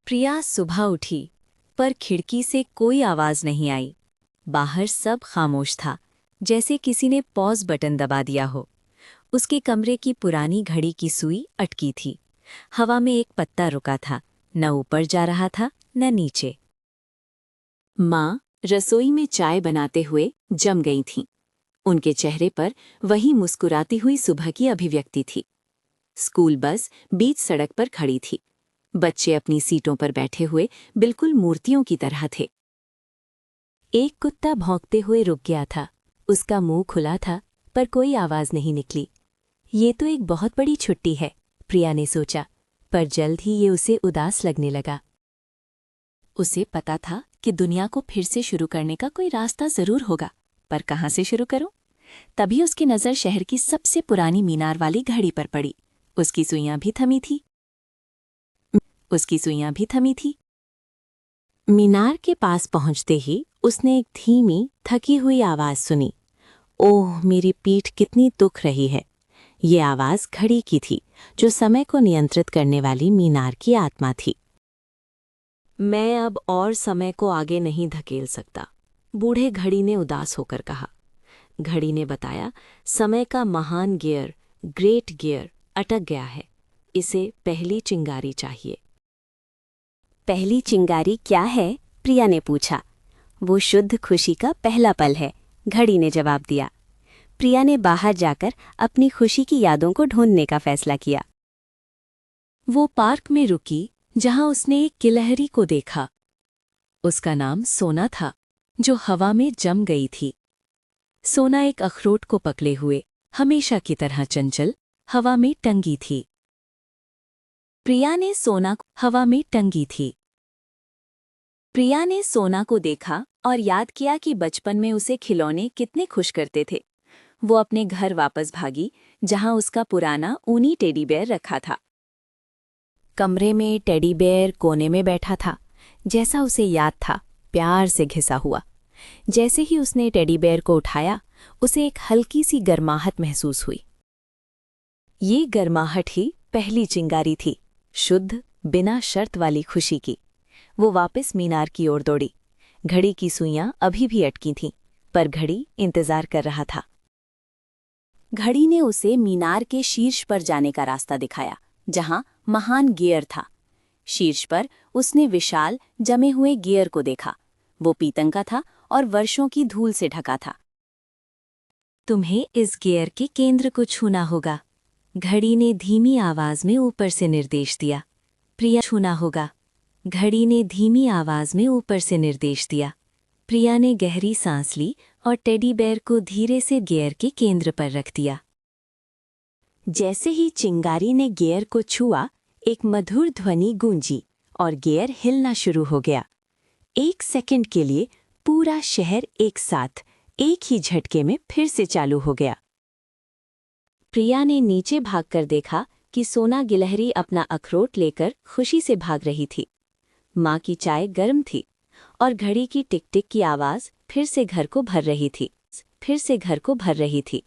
प्रिया सुबह उठी, पर खिड़की से कोई आवाज नहीं आई। बाहर सब खामोश था, जैसे किसी ने पॉज बटन दबा दिया हो। उसके कमरे की पुरानी घड़ी की सुई अटकी थी। हवा में एक पत्ता रुका था, न ऊपर जा रहा था न नीचे। माँ रसोई में चाय बनाते हुए जम गई थीं। उनके चेहरे पर वही मुस्कुराती हुई सुबह की अभिव्यक्ति थी। स्कूल बस बीच सड़क पर खड़ी थी। बच्चे अपनी सीटों पर बैठे हुए बिल्कुल मूर्तियों की तरह थे। एक कुत्ता भौंकते हुए रुक गया था। उसका मुंह खुला था, पर कोई आवाज नहीं निकली। ये तो एक बहुत बड़ी छुट्टी है, प्रिया ने सोचा, पर जल्द ही ये उसे उदास लगने लगा। उसे पता था कि दुनिया को फिर से शुरू करने का कोई रास्ता जरूर होगा, पर कहाँ से शुरू करूं? तभी उसकी नज़र शहर की सबसे पुरानी मीनार वाली घड़ी पर पड़ी। उसकी सुइयां भी थमी थी। मीनार के पास पहुंचते ही उसने एक धीमी, थकी हुई आवाज सुनी। ओह, मेरी पीठ कितनी दुख रही है। ये आवाज घड़ी की थी, जो समय को नियंत्रित करने वाली मीनार की आत्मा थी। मैं अब और समय को आगे नहीं धकेल सकता, बूढ़े घड़ी ने उदास होकर कहा। घड़ी ने बताया, समय का महान गियर, ग्रेट गियर अटक गया है। इसे पहली चिंगारी चाहिए। पहली चिंगारी क्या है? प्रिया ने पूछा। वो शुद्ध खुशी का पहला पल है, घड़ी ने जवाब दिया। प्रिया ने बाहर जाकर अपनी खुशी की यादों को ढूंढने का फैसला किया। वो पार्क में रुकी, जहां उसने एक गिलहरी को देखा। उसका नाम सोना था, जो हवा में जम गई थी। सोना एक अखरोट को पकड़े हुए, हमेशा की तरह चंचल, हवा में टंगी थी। प्रिया ने सोना को देखा और याद किया कि बचपन में उसे खिलौने कितने खुश करते थे। वो अपने घर वापस भागी, जहां उसका पुराना ऊनी टेडी बेयर रखा था। कमरे में टेडी बेयर कोने में बैठा था, जैसा उसे याद था, प्यार से घिसा हुआ। जैसे ही उसने टेडी बेयर को उठाया, उसे एक हल्की सी गर्माहट महसूस हुई। ये गर्माहट ही पहली चिंगारी थी, शुद्ध, बिना शर्त वाली खुशी की। वो वापस मीनार की ओर दौड़ी। घड़ी की सुइयां अभी भी अटकी थीं, पर घड़ी इंतजार कर रहा था। घड़ी ने उसे मीनार के शीर्ष पर जाने का रास्ता दिखाया, जहां महान गियर था। शीर्ष पर उसने विशाल, जमे हुए गियर को देखा। वो पीतल का था और वर्षों की धूल से ढका था। तुम्हें इस गियर के केंद्र को छूना होगा, घड़ी ने धीमी आवाज में ऊपर से निर्देश दिया। प्रिया छूना होगा, घड़ी ने धीमी आवाज में ऊपर से निर्देश दिया। प्रिया ने गहरी सांस ली और टेडी बेयर को धीरे से गियर के केंद्र पर रख दिया। जैसे ही चिंगारी ने गियर को छुआ, एक मधुर ध्वनि गूंजी और गियर हिलना शुरू हो गया। 1 सेकंड के लिए पूरा शहर एक साथ, एक ही झटके में फिर से चालू हो गया। प्रिया ने नीचे भागकर देखा कि सोना गिलहरी अपना अखरोट लेकर खुशी से भाग रही थी। माँ की चाय गर्म थी और घड़ी की टिक टिक की आवाज फिर से घर को भर रही थी।